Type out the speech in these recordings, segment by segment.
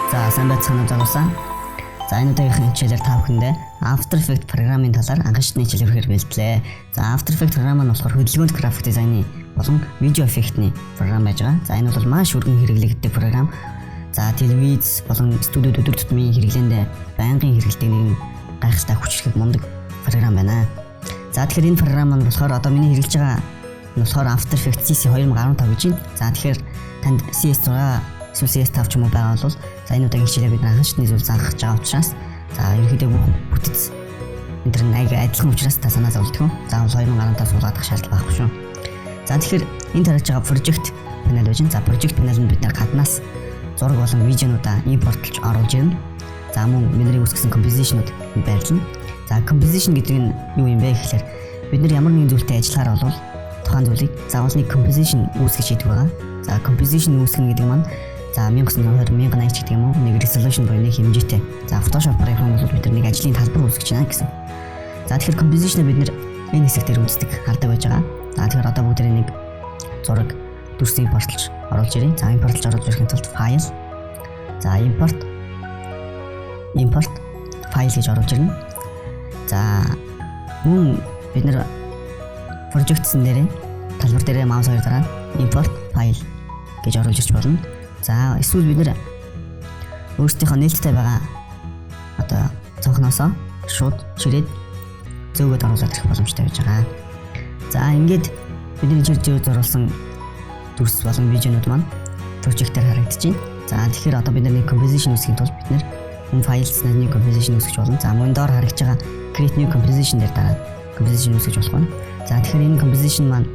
За сайн байцгаана уу залуусаа. За энэ удаагийн хичээлээр та бүхэндээ After Effects програмын талаар анхаарчны хичээл өргөхөөр бэлтлээ. За After Effects програм нь болохоор хөдөлгөөнт график дизайны болон видео эффектний програм байж байгаа. За энэ бол маш өргөн хэрэглэгддэг програм. За телевиз болон студиуд өдөр тутмын хэрэглээнд байнгын хэрэгэлдэг нэгэн гайхалтай хүчрхэг мундаг програм байна. За тэгэхээр энэ програм нь болохоор одоо миний хэрэглэж байгаа нь болохоор After Effects CC 2015 гэж байна. За тэгэхээр танд CS6 CS5 ч юм уу байгаа бол за энэ удаагийн хичээлээ бид анхаарчны зүйл заах байгаа учраас за ерөнхийдөө бүтэц интернет адилхан учраас та санаа зовлтгоо. За 2015 суулгах шаардлага байхгүй шүү. За тэгэхээр энэ тарж байгаа project panel байж байна. За project panel-д бид нар гаднаас зураг болон видеонуудаа импортлж оруулж ирнэ. За мөн бидний үүсгэсэн composition-ууд байрлана. За composition гэдэг нь юу юм бэ гэхээр бид нар ямар нэгэн зүйлтэй ажиллахаар бол тухайн зүйлийг заавал нэг composition үүсгэж хийдэг байгаа. За composition үүсгэх гэдэг маань за 1920 1080 гэдэг юм уу нэг resolution буюу нэг хэмжээтэй. За Photoshop програм бол бид нар нэг ажлын талбар үүсгэж байна гэсэн. За тэгэхээр composition бид нар энэ хэсгээр үздэг хардаг байж байгаа. За тэгэхээр одоо бүгдээ нэг зураг дүрс импортлж оруулж ирээ. За импортлж оруулж ирэхин тулд file. За import file гэж оруулж ирнэ. За мөн бид нар project-сэн дээрээ талбар дээрээ маус хоёр дараа import file гэж оруулж ирч болно. За эсвэл бид нэр өөрсдийнхөө нээлттэй байгаа одоо цонхноосоо шууд чирээд зөөгөд оруулаад ирэх боломжтой байж байгаа. За ингээд бидний жирж зурулсан дүрс болон видеонууд маань project-ээр харагдаж байна. За тэгэхээр одоо бид нэг composition үүсгэхийн тулд бид энэ файлснаас нэг composition үүсгэж болно. За мөн доор харагдж байгаа create new composition дээр дараа composition үүсгэж болох байна. За тэгэхээр энэ composition маань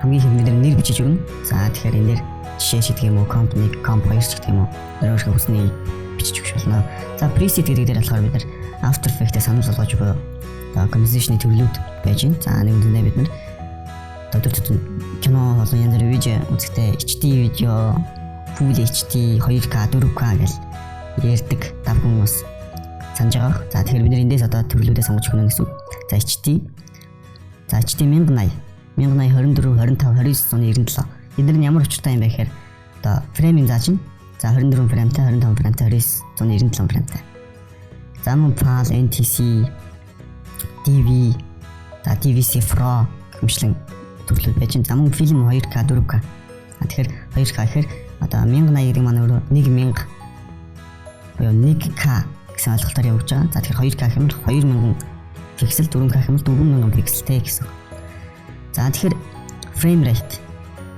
хамгийн их бид нэр бичиж өгнө. За тэгэхээр энэ дээр жишээ шиг юм уу comp 1 comp 2 гэдэг юм уу өөрөөр хүснээ бичиж өгч болно. За preset гэдэг дээр болохоор бид нар After Effects-тэй санал болгож буюу composition-ы төрлүүд байж байна. За нэг үндэ бид нар өдөр тутмын кино болон янз бүрийн видео үзэхдээ HD видео, Full HD, 2K, 4K гэж ярьдаг давхар бас санаж байгаа. За тэгэхээр бид нар эндээс одоо төрлүүдээ сонгож өгнө гэсэн үг. За HD 1080, 1080, 24, 25, 29, 97 эдгээр нь ямар учиртай юм бэ гэхээр одоо фреймийг зааж байна. За 24 фреймтай, 25 фреймтай, 29, 197 фреймтай. За мөн PAL, NTC, DV, за DVC Pro гэмшлэн төрлүүд байж байна. За мөн фильм 2K, 4K. Тэгэхээр 2K гэхээр одоо 1080 гэдэг маань өөрөө 1000 буюу 1K гэсэн ойлголтоор явж байгаа. За тэгэхээр 2K гэх юм бол 2000 пиксел, 4K гэх юм бол 4000 пикселтэй гэсэн. За тэгэхээр frame rate.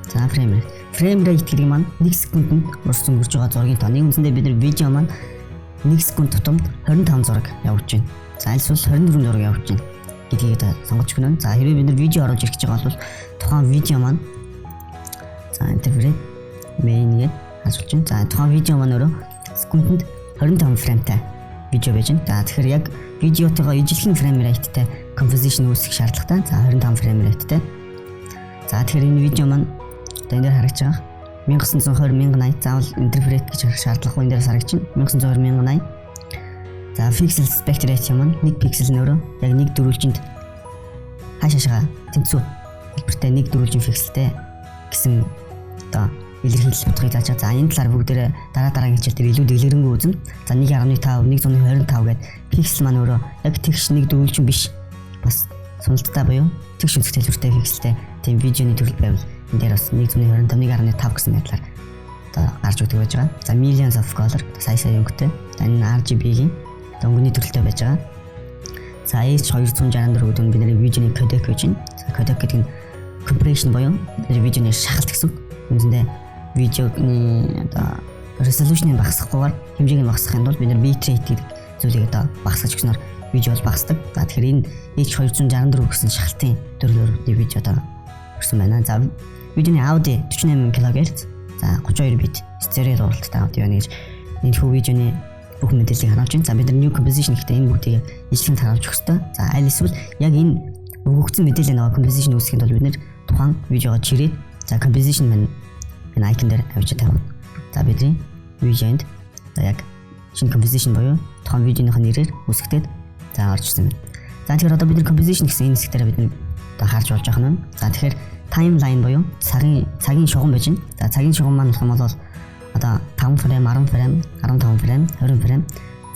За frame rate гэдэг маань 1 секундэд урсан хүрж байгаа зургийн тоо. Нэг үндсэндээ бид нар видео маань 1 секунд тутамд 25 зураг явуулж байна. За альсвал 24 зураг явуулж байна гэдгийг сонгож өгнө. За хэрвээ бид нар видео оруулж ирэх гэж байгаа бол тухайн видео маань за интерпрет main-ийг асуулж байна. За тухайн видео маань өөрөө секундэд 25 фреймтай видео байж байна. За тэгэхээр яг видеотойгоо ижилхэн frame rate-тэй composition үүсгэх шаардлагатай. За 25 frame rate-тэй. За тэгэхээр энэ видео маань энэ дээр харагдаж байгаа 1920 1080 заавал интерпрет гэж харах шаардлага энэ дээрээс харагдаж байна. 1920 1080. За pixel aspect ratio маань 1 пиксел нь өөрөө яг 1 дөрвөлжинд хаашаашаа тэнцүү хэлбэртэй 1 дөрвөлжин пикселтэй гэсэн одоо илэрхийлэл утгыг зааж байгаа. За энэ талаар бүгдээрээ дараагийн хичээл дээр илүү дэлгэрэнгүй үзнэ. За 1.5, 125 гэдэг пиксел маань өөрөө яг тэгш 1 дөрвөлжин биш бас суналттай буюу тэгш үнцгтэй хэлбэртэй пикселтэй тийм видеоны төрөл байвал энэ дээр бас 125, 1.5 гэсэн байдлаар одоо гарч өгдөг байж байгаа. За millions of color сая өнгөтэй. За энэ RGB-ийн өнгөний төрөлтэй байж байгаа. За H264 гэдэг нь бидний видеоны codec гэж байна. За codec гэдэг нь compression буюу видеоны шахалт гэсэн. Үндсэндээ видеоны одоо resolution-ыг багасгахгүйгээр хэмжээг нь багасгахын тулд бид нар bitrate гэдэг зүйлийг одоо багасгаж өгснөөр видео бол багасдаг. За тэгэхээр энэ H264 гэсэн шахалтын төрлөөр видео одоо хүрсэн байна. За видеоны аудио 48 кГц, за 32 бит стерео дууралттай аудио нэгж энэ хүү видеоны бүх мэдээллийг харуулж байна. За бид нар new composition гэхдээ энэ бүгдийг ижлэхэн харуулж өгөх ёстой. За аль эсвэл яг энэ өгөгдсөн мэдээлэл нэг composition үүсгэхэд бол бид нэр тухайн видеогоо чирээд за composition маань энэ icon дээр авчиж тавина. За бидний видеонд за яг шинэ composition буюу тухайн видеоны нэрээр үүсгэхэд за орж ирсэн байна. За тэгэхээр одоо бид нар composition гэсэн энэ хэсгээр бид нар одоо харж болж байгаа юм. За тэгэхээр timeline буюу цагийн шугам байж байна. За цагийн шугам маань болох юм бол одоо 5 фрейм, 10 фрейм, 15 фрейм, 20 фрейм.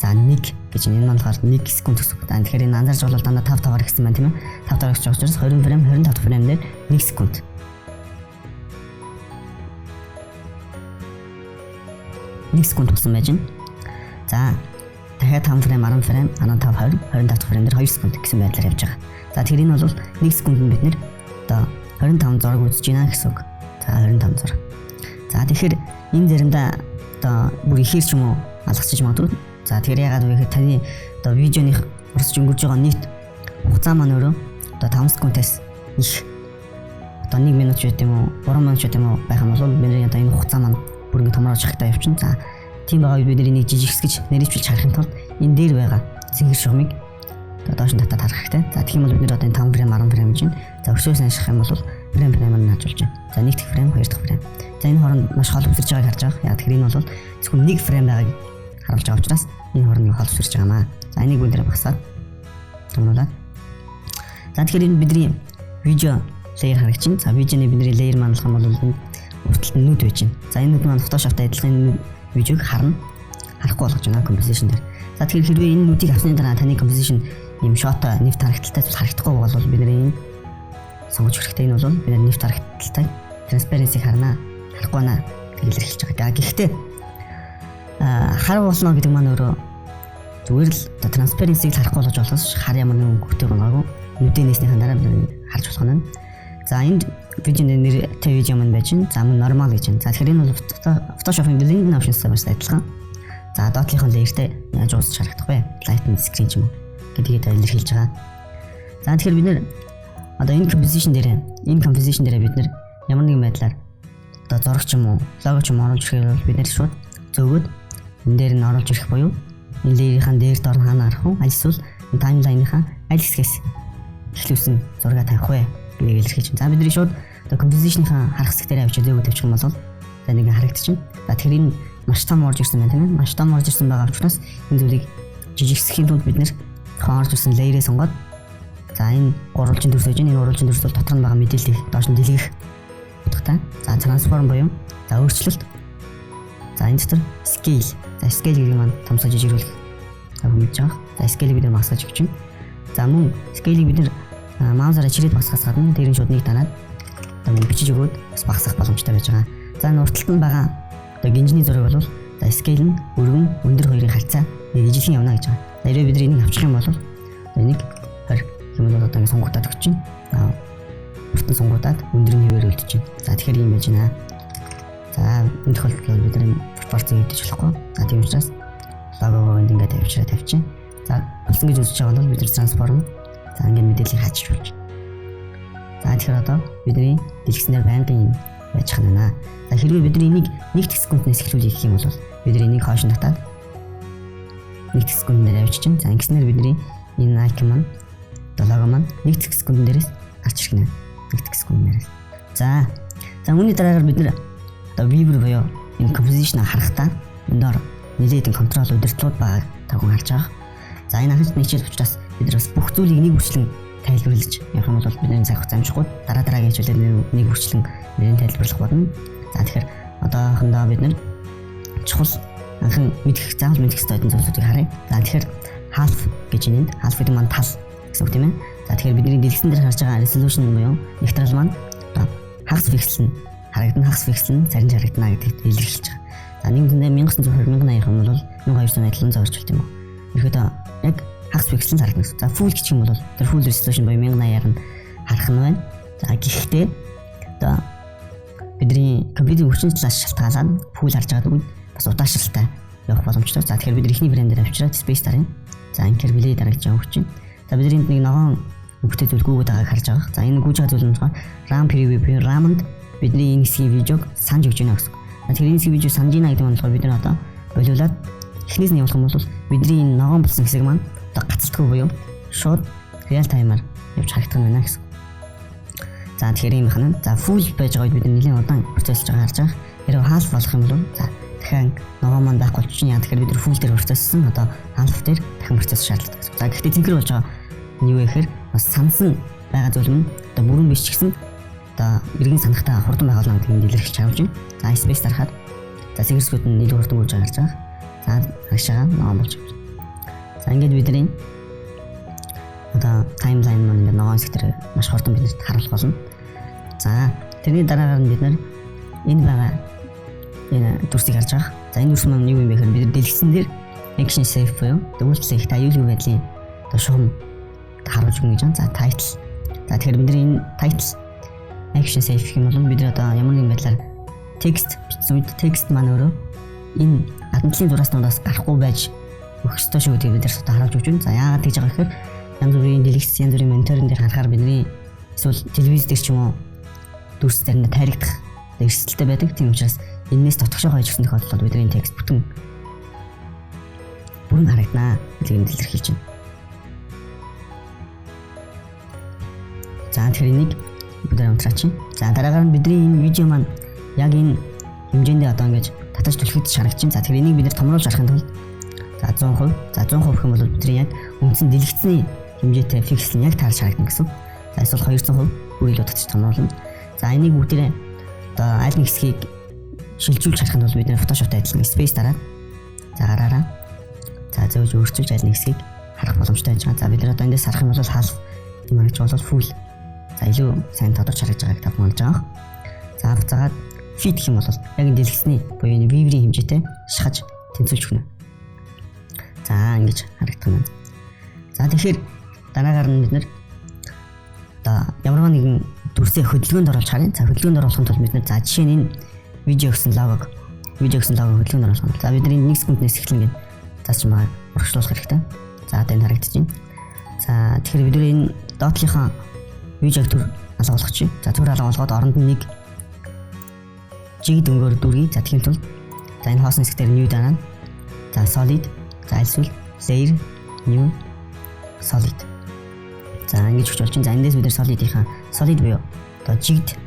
За 1 гэж энэ маань болохоор 1 секунд гэсэн үг. Тэгэхээр энэ анзаарч бол дандаа 5 5-аар гэсэн байна тийм ээ. 5 5-аар гэж учраас 20 фрейм, 25 фрейм дээр 1 секунд. 1 секунд болсон байж байна. За дахиад 5 фрейм, 10 фрейм, 15 20, 25 фрейм дээр 2 секунд гэсэн байдлаар явж байгаа. За тэгэхээр энэ бол 1 секундэд бид нэр одоо 25 зураг үзэж байна гэсэн үг. За 25 зураг. За тэгэхээр энэ заримдаа одоо бүр ихээр ч юм уу алгасчих магадгүй. За тэгэхээр ягаад вэ гэхээр таны одоо видеоны урсж өнгөрж байгаа нийт хугацаа маань өөрөө одоо 5 секундээс их одоо 1 минут ч гэдэг юм уу 3 минут ч гэдэг юм уу байх юм бол бидний одоо энэ хугацаа маань бүр ингэ томрож хахтай явчихна. За тийм байгаа бид энийг жижиг хэсгэж нэрийчилж харахын тулд энэ дээр байгаа цэнгэр шугамыг одоо доош нь татаад харах хэрэгтэй. За тэгэх юм бол бид нэр одоо энэ 5 фрейм 10 фрейм гэж байна. За өсвөөс анших юм бол фрейм нь наажуулж байна. За 1 дэх фрейм 2 дэх фрейм. За энэ хооронд маш хол үсэрж байгааг харж байгаа. Яг тэгэхээр энэ бол зөвхөн 1 фрейм байгааг харуулж байгаа учраас энэ хооронд хол үсэрж байгаа маа. За энийг бүгд багсаад томруулаад. За тэгэхээр энэ бидний видео layer харагчин. За видеоны бидний layer маань болох юм бол энэ урталт нь нүд байж байна. За энэ нүд маань Photoshop-тай адилхан видеог харахгүй болгож байна composition дээр. За тэгэхээр хэрвээ энэ нүдийг авсны дараа таны composition ийм шотоо нэвт харагдaltaй харагдахгүй бол бид нэр энэ сонгож хэрэгтэй. Энэ бол бид нэвт харагдaltaй transparency харна харахгүй байна гэж илэрхийлж байгаа. Гэхдээ хар болно гэдэг маань өөрөө зүгээр л transparency-г харахгүй болж болохоос хар ямар нэгэн хөвтэй байгаагүй нүдээ нээснийхэн дараа бид харж болох нь. За энд видеоны нэртэй видео маань байж байна. За мөн normal гэж байна. За тэгэхээр энэ бол Photoshop-ын blending options-тай бас адилхан. За dot-ийн layer-тэй яаж уусч харагдах вэ? Light and screen ч юм уу гэдгийг илэрхийлж байгаа. За тэгэхээр бид нэр одоо энэ composition дээр бид нэр ямар нэгэн байдлаар одоо зураг ч юм уу, лого ч юм уу оруулж ирэхээр бол бид нэр шууд зөөгөөд энэ дээр нь оруулж ирэх буюу энэ layer-ийн дээр дор хаана харах вэ? Аль эсвэл timeline-ийнхаа аль хэсгээс эхлүүлсэн зураг тавих вэ гэдгийг илэрхийлж байна. За бидний шууд одоо composition-ийнхаа харах хэсэг дээр авчиж зөөгөөд тавьчих юм бол за нэг харагдчихна. За тэгэхээр энэ маш том орж ирсэн байна тийм ээ. Маш том орж ирсэн байгаа учраас энэ зүйлийг жижиг хэсгийн тулд бид нэр орж ирсэн layer-ээ сонгоод за энэ гурвалжин төрс байж энэ гурвалжин төрс бол дотор нь байгаа мэдээллийг доош нь дэлгэх утгатай. За transform буюу за өөрчлөлт. За энэ дотор scale. За scale гэдэг маань томсоо жижигрүүлэх. За хүмж байгаа. За scale-ийг бид багасгаж өгч байна. За мөн scale-ийг бид маусаараа чирээд багасгахаас гадна дээр нь шууд нэг танаад одоо бичиж өгөөд бас багасгах боломжтой байж байгаа. За энэ урталт нь байгаа одоо гинжний зураг бол за scale нь өргөн өндөр хоёрын харьцаа нэг ижилхэн явна гэж байгаа. За хэрвээ бид энийг авчих юм бол энийг 20 юм бол одоо ингэ сонгогдоод өгч чинь. Уртан сонгогдоод өндрийн хэвээр өлдөж чинь. За тэгэхээр юм байж байна. За энэ тохиолдолд бид энэ пропорцийг хэвдэж болохгүй. За тийм учраас логогоо ингэ тавьчих. За болсон гэж үзэж байгаа бол бид transform за ингэ мэдээллийг хаачих болж. За тэгэхээр одоо бидний дэлгэснээр байнгын байж хана. За хэрвээ бид энийг 1 секунднээс эхлүүлэх гэх юм бол бид энийг хойш нь татаад 1 секундээр авчиж чинь. За ингэснээр бидний энэ icon маань лого маань 1 секундын дээрээс гарч ирнэ. 1 секунднээс. За үүний дараагаар бид нэр одоо viewer буюу энэ composition-ыг харахтаа энэ доор нэлээдэн контрол удирдлагууд байгааг тавхан харж байгаа. За энэ анхны нэгжил учраас бид нар бас бүх зүйлийг нэг үрчлэн тайлбарлаж явах юм бол бидний цаг хугацаа амжихгүй дараагийн хичээлээр нэг үрчлэн нэрийн тайлбарлах болно. За тэгэхээр одоохондоо бид нар чухал анхан заавал мэдэх ёстой зүйлсүүдийг харъя. За тэгэхээр half гэж нэнд half гэдэг маань тал гэсэн үг тийм ээ. За тэгэхээр бидний дэлгэсэн дээр харж байгаа resolution буюу нектрал маань хагас пиксел нь харагдана, хагас пиксел нь зарим харагдана гэдэгт илэрхийлж байгаа. За нэг үндэ 1920 1080 юм бол 1270 зорчилт юм уу. Ерөөдөө яг хагас пиксел нь харагдана. За full гэх юм бол тэр full resolution буюу 1080-аар нь харах нь байна. За гэхдээ одоо бидний компьютерийн хүчин талаас шалтгаалаад full харж байгаа үед бас удаашралтай явах боломжтой. За тэгэхээр бид эхний фрейм дээр авчираад space дарна. За анкер билээ дарагдж байгаа хүчин. За бид энд нэг ногоон өнгөтэй зүйл гүйгээд байгааг харж байгаа. За энэ гүйж байгаа зүйл нь болохоор RAM preview буюу RAM-д бидний энэ хэсгийн видеог санаж өгч байна гэсэн. Тэгэхээр энэ хэсгийн видео санаж байна гэдэг нь болохоор бид нар одоо болиулаад эхнээс нь явуулах юм бол бидний энэ ногоон болсон хэсэг маань одоо гацалтгүй буюу шууд real time-аар явж харагдах нь байна гэсэн. За тэгэхээр юм хана. За full байж байгаа үед бид нэлээд удаан процессж байгаа харж байгаа. Хэрвээ half болох юм бол за дахин ногоон маань байхгүй чинь яа тэгэхээр бид нар full дээр процесссан одоо half дээр дахин процесс шаардлагатай гэсэн. За гэхдээ тэнхэр болж байгаа нь юу вэ гэхээр бас сансан байгаа зүйл нь одоо бүрэн биш ч гэсэн одоо иргэн санахтаа хурдан байгаална гэдгийг илэрхийлж харуулж байна. За space дарахад За сэгэрсгүүд нь илүү хурдан үрж гарч байгаа. За харагч байгаа ногоон болж байна. За ингээд бидний одоо таймлайн маань ингээд ногоон хэсгээр маш хурдан биднэрт харуулах болно. За тэрний дараагаар нь бид нар энэ байгаа энэ дүрсийг харж байгаа. За энэ дүрс маань юу юм бэ гэхээр бид дэлгэцэн дээр action save буюу дөрвөлтлэх аюулгүй байдлын одоо шугам харуулж өгнө гэж байна. За title. За тэгэхээр бид энэ title action save гэх юм бол бид одоо ямар нэгэн байдлаар текст бичсэн үед текст маань өөрөө энэ гадна талын зураснуудаас гарахгүй байж өгөх ёстой шүү гэдгийг бид одоо харуулж өгч байна. За яагаад гэж байгаа гэхээр янз бүрийн дэлгэц, янз бүрийн мониторын дээр харахаар бидний эсвэл телевиз дээр ч юм уу дүрс заримдаа тайрагдах эрсдэлтэй байдаг. Тийм учраас энэс дотгошоо хойж гисэн тохиолдолд бидний текст бүрэн харагдана гэдгийг илэрхийлж байна. За тэгэхээр энийг бид унтраач. За дараагаар нь бидний энэ видео маань яг энэ хэмжээндээ одоо ингэж татаж түлхэгдэж харагдаж байна. За тэгэхээр энийг бид нэр томруулж харахын тулд за 100%. За 100% гэх юм бол бидний яг үндсэн дэлгэцний хэмжээтэй фикс нь яг таарч харагдана гэсэн. За эсвэл 200% бүр илүү татаж томруулна. За энийг бүгдээрээ одоо аль нэг хэсгийг шилжүүлж харахын тулд бид нэр Photoshop-тай адилхан space дараад за гараараа за зөөж өөрчилж аль нэг хэсгийг харах боломжтой байж байгаа. За бид нар одоо эндээс харах юм бол half тийм харагдж бол full. За илүү сайн тодорч харагдж байгааг та бүхэн харж байгаа. За буцаагаад fit гэх юм бол яг энэ дэлгэцний буюу энэ view-ийн хэмжээтэй шахаж тэнцвүүлж өгнө. За ингэж харагдах юм. За тэгэхээр дараагаар нь бид нэр одоо ямар нэгэн дүрсээ хөдөлгөөнд оруулж харъя. За хөдөлгөөнд оруулахын тулд бид нэр за жишээ нь энэ видео гэсэн логог хөдөлгөөнд оруулах юм. За бид нар 1 секунднээс эхлэн гээд цааш маа урагшлуулах хэрэгтэй. За одоо энэ харагдаж байна. За тэгэхээр бид энэ доотлынхаа видеог төр алга болгоч. За төр алга болгоод оронд нь нэг жиг дөнгөөр дүүргий. За тийм тул за энэ хоосон хэсгээр new дараа. За solid. За эсвэл layer new solid. За ингэж хүч болж байна. За эндээс бид нар solid буюу одоо жигд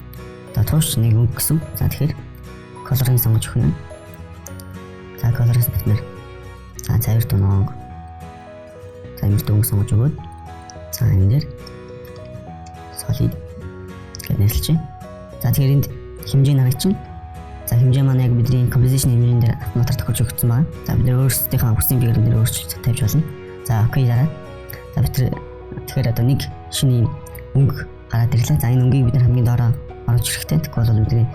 одоо тууш нэг өнгө гэсэн. За тэгэхээр color-ыг сонгож өгнө. За color-ыг бид нар за цавир тоног. За энэ өнгө сонгож өгөөд за энэ дээр solid гэж нэрлэж. За тэгэхээр энд хэмжээ нь харагдчихна. За хэмжээ маань яг бидний composition хэмжээнд дээр автоматар тохиолж өгсөн байна. За бид нэр өөрсдийнхээ хүссэн биеэр нэр өөрчлөлт тавьж болно. За окей дараа. За бид тэгэхээр одоо нэг шинэ өнгө гараад ирлээ. За энэ өнгийг бид нар хамгийн доороо оруулж хэрэгтэй. Тэгвэл бол бидний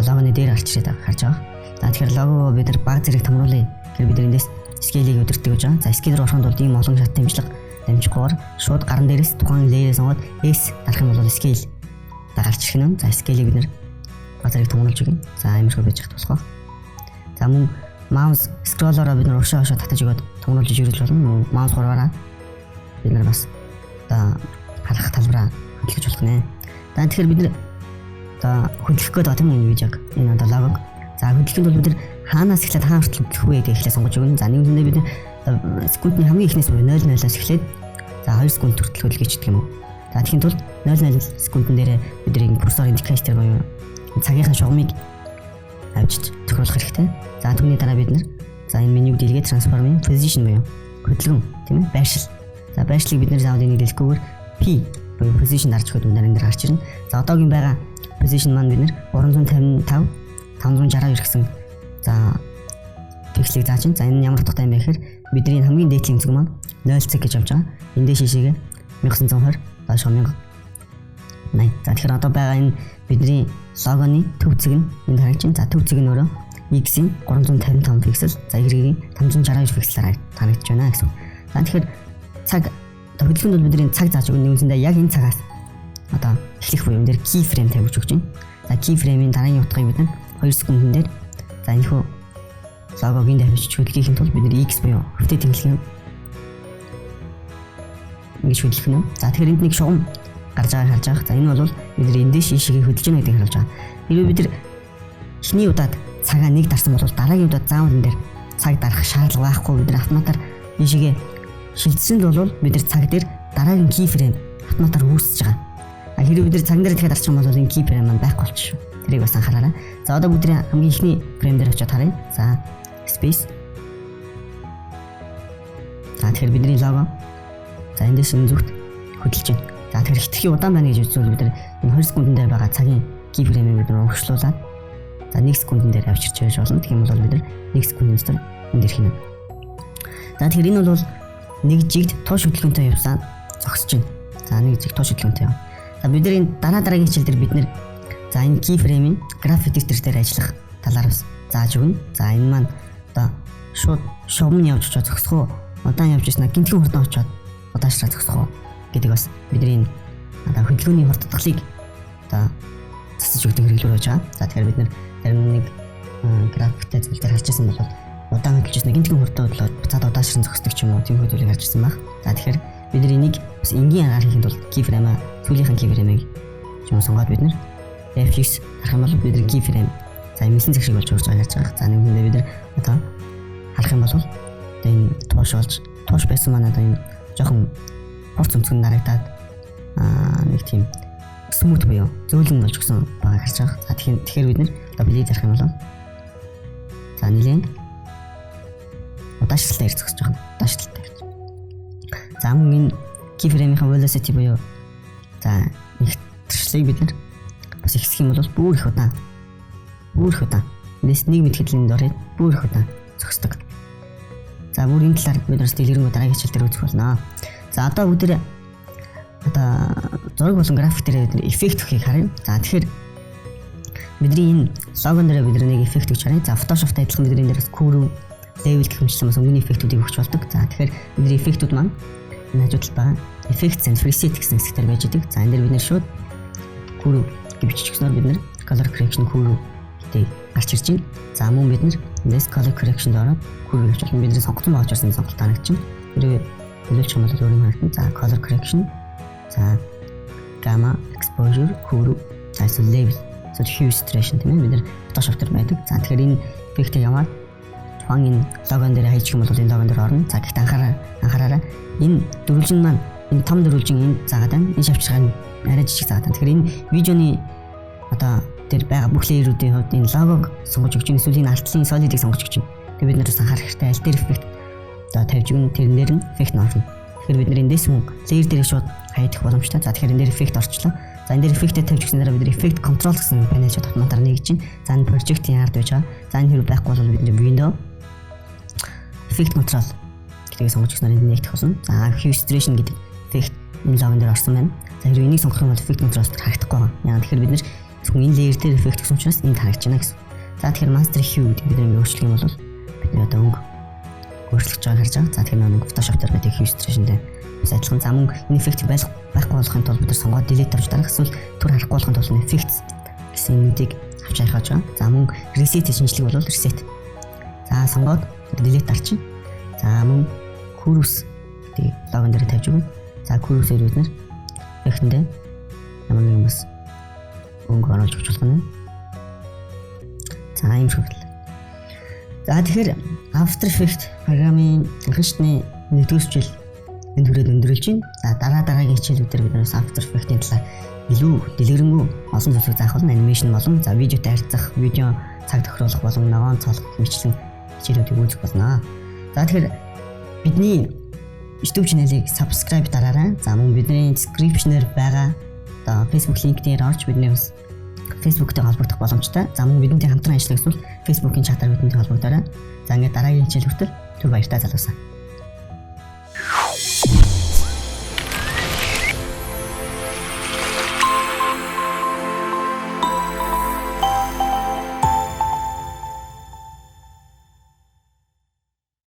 логоны дээр гарч ирээд харж байгаа. За тэгэхээр лого бид нар баг зэрэг томруулъя. Тэгэхээр бид эндээс scale-ийг өдөртөг гэж байгаа. За scale руу орохын тулд ийм олон шат хэмжлэг дамжихгүйгээр шууд гарн дээрээс тухайн layer-ыг сонгоод S дарах юм бол scale гарч ирэх нь. За scale-ийг бид нар баг зэрэг томруулж өгье. За иймэрхүү байж хат болох ба. За мөн mouse scroller-оо бид нар уршаа татаж өгөөд томруулж ирүүлж болно. Mouse гурваараа бид нар бас одоо харах талбараа хөдөлгөж болох нэ. За тэгэхээр бид нар одоо хөдөлгөх гээд байгаа тийм үү видеог. Энэ одоо логог. За хөдөлгөнд бол бид нар хаанаас эхлээд хаан хүртэл хөдөлгөх вэ гэж эхлээд сонгож өгнө. За нэгдүгээр бид секундны хамгийн эхнээс буюу 0.0-аас эхлээд за 2 секунд хүртэл хөдөлгөж идэх юм уу. За тэгхийн тулд 0.0 секундын дээр бидний курсор индикатор буюу цагийнхаа шугамыг авчиж тохируулах хэрэгтэй. За түүний дараа бид нар за энэ менюг дэлгээд transform position буюу хөдөлгөөн тийм ээ байршил. За байршлыг бид нар заавал энийг дэлгэхгүйгээр P буюу position дарж өгөхөд энэ дээр гарч ирнэ. За одоогийн байгаа position маань бид нар 355 569 гэсэн за пикселийг зааж байна. За энэ ямар утгатай юм бэ гэхээр бидний хамгийн дээдлийн зэг маань 0 цаг гэж авч байгаа. Энд дэше шигээ 1920 доош 1080. За тэгэхээр одоо байгаа энэ бидний логоны төв зэг нь энд харагдаж байна. За төв зэг нь өөрөө X-ийн 355 пиксел, за Y-ийн 569 пикселээр харагдаж байна гэсэн. За тэгэхээр цаг хөдөлгөөнд бол бидний цаг зааж өгнө. Үүнсэндээ яг энэ цагаас одоо эхлэх буюу энэ дээр keyframe тавьж өгч байна. За keyframe-ийн дараагийн утгыг бид 2 секундын дээр за энэхүү логогийн тавьж хөдөлгөхийн тулд бид X буюу хөвтэй тэнглэх юм. Ингэж хөдөлгөх нь. За тэгэхээр энд нэг шугам гарч байгааг харж байгаа. За энэ бол бид эндээс шишгээ хөдөлж байгаа гэдгийг харуулж байгаа. Хэрвээ бид эхний удаад цагаа нэг дарсан бол дараагийн удаад заавал энэ дээр цаг дарах шаардлага байхгүй. Бид автоматар шишгээ шилжсэнд бол бид цаг дээр дараагийн keyframe автоматар үүсэж байгаа. Хэрвээ бид цаг дээр дахиад дарчих юм бол энэ keyframe маань байхгүй болчих. Тэрийг бас анхаараарай. За одоо бидний хамгийн ихний фрейм дээр очиод харъя. За space. За тэгэхээр бидний лого за эндээс энэ зүгт хөдөлж байна. За тэгэхээр хитрхи удаан байна гэж үзвэл бид энэ 2 секундын дээр байгаа цагийн keyframe-ийг бид урагшлуулад за За 1 секундын дээр авчирч байж болно. Тэгэх юм бол бид нар 1 секундын дотор энд ирэх юм. За тэгэхээр энэ бол нэг жигд тууш хөдөлгөөнтэй явсан зогсож байна. За нэг жиг тууш хөдөлгөөнтэй яв. За бид нар энэ дараагийн хичээл дээр бид нар за энэ keyframe-ийн graph editor дээр ажиллах талаар бас зааж өгнө. За энэ маань одоо шууд шовн явж очиж зогсох уу? Удаан явж ирсэн гинтгэн хурдан очиод удаашраа зогсох уу гэдэг бас бидний одоо хөдөлгөөний хурдтгалыг одоо засаж өгдөг хэрэглүүр байж байгаа. За тэгэхээр бид нар зарим нэг графиктэй зүйл дээр харж ирсэн бол удаан хөдөлж ирсэн гинтгэн хурдан бодлоо буцаад удаашран зогсдог ч юм уу тийм хөдөлгөөнийг харж ирсэн баг. За тэгэхээр бид нар энийг бас энгийн аргаар хийхэд бол keyframe сүүлийнхэн keyframe-ийг юм сонгоод бид нар F9 харах юм бол бид нар keyframe за 9 цаг шиг болж байгаа гэж байгаа. За нэг үндэ бид нар одоо харах юм бол одоо энэ тууш байсан маань одоо энэ жоохон хурц өнцгөн нарагдаад нэг тийм смут буюу зөөлөн болж гисэн байгааг харж байгаа. За тэгэхээр бид нар одоо плей зарах юм бол за нэлээд удаашралтай ирэх зогсож байгаа. Удаашралтай гэж. За мөн энэ keyframe-ийн velocity буюу за нэгтэршлийг бид нар бас ихсэх юм бол бүр их удаан. Энэс 1 м хэдлийн дор бүр их удаан зогсдог. За бүр энэ талаар бид бас дэлгэрэнгүй дараагийн хичээл дээр үзэх болно. За одоо бүгд одоо зураг болон график дээр бид нар эффект өгөхийг харъя. За тэгэхээр бидний энэ логон дээр бид нэг эффект өгч харъя. За Photoshop-тай адилхан бидний энэ дээрс curve, level гэх мэтчлэн бас өнгөний эффектүүдийг өгч болдог. За тэгэхээр бидний эффектүүд маань энэ хажуу талд байгаа effects and preset гэсэн хэсгээр байж байгаа. За энэ дээр бид нар шууд curve гэж биччихснээр бид нар color correction curve гэдэг гарч ирж байна. За мөн бид нар эндээс color correction ороод curve гэж болно. Бидний сонгогдсон байгаа учраас энэ сонголт харагдчихна. Хэрвээ төлөвлөж юм бол өөр юм харагдана. За color correction, за gamma, exposure, curve, за level, so hue saturation тийм ээ бид нар Photoshop дээр байдаг. За тэгэхээр энэ эффектийг яваад тухайн энэ логон дээр хайчих юм бол энэ логон дээр орно. За гэхдээ анхаараарай энэ дөрвөлжин маань энэ том дөрвөлжин энэ заагаад байна. Энэ шавчраа арай жижиг заагаад байна. Тэгэхээр энэ видеоны одоо дээр байгаа бүх лейерүүдийн хувьд энэ логог сонгож өгч байна. Эсвэл энэ алтлын solid-ыг сонгож өгч байна. Тэгээд бид нар бас анхаарах хэрэгтэй аль дээр эффект за тавьж өгнө. Тэрнээр нь эффект нь орно. Тэгэхээр бид нар эндээс мөн layer дээр шууд хаядах боломжтой. За тэгэхээр энэ дээр эффект орчлоо. За энэ дээр эффектэд тавьж өгсөн дараа бид нар effect control гэсэн панель шууд автоматар нэгж чинь. За энэ project-ийн ард байж байгаа. За энэ хэрэг байхгүй бол бид нар window effect control гэдгийг сонгож өгснээр энд нэгдэх болно. За hue saturation гэдэг эффект энэ логон дээр орсон байна. За хэрвээ энийг сонгох юм бол effect control харагдахгүй байна. Яагаад тэгэхээр бид нар зөвхөн энэ layer дээр эффект өгсөн учраас энд харагдаж байна гэсэн. За тэгэхээр master hue гэдэг бид нэг өөрчлөх юм бол бид нар одоо өнгө өөрчлөж байгааг харж байгаа. За тэгэхээр нэг Photoshop дээр байдаг hue saturation дээр бас адилхан. За мөн энэ эффект байхгүй болохын тулд бид нар сонгоод delete авч дарах эсвэл түр харахгүй болохын тулд effects гэсэн юмнуудыг авч харах гэж байгаа. За мөн reset шинжилгээ бол reset. За сонгоод delete арчин. За мөн curves гэдэг логон дээр тавьж өгнө. За curves-ээр бид нар эффектэндээ ямар нэгэн бас өнгө оруулж өгч болох нь. За ийм шүүл. За тэгэхээр After Effects програмын анхны 1-р хичээл энд хүрээд өндөрлж байна. За дараагийн хичээлүүдээр бид нар After Effects-ийн талаар илүү дэлгэрэнгүй олон зүйлсийг заах болно. Анимашн болон за видеотой харьцах, видео цаг тохируулах болон ногоон цолох мэтлэн хичээлүүдийг үзэх болно. За тэгэхээр бидний YouTube channel-ыг subscribe дараарай. За мөн бидний description-ээр байгаа одоо Facebook link дээр орж бидний бас Facebook-тэй холбогдох боломжтой. За мөн бидэнтэй хамтран ажиллах эсвэл Facebook-ийн чатаар бидэнтэй холбогдоорой. За ингээд дараагийн хичээл хүртэл түр баяртай залуусаа.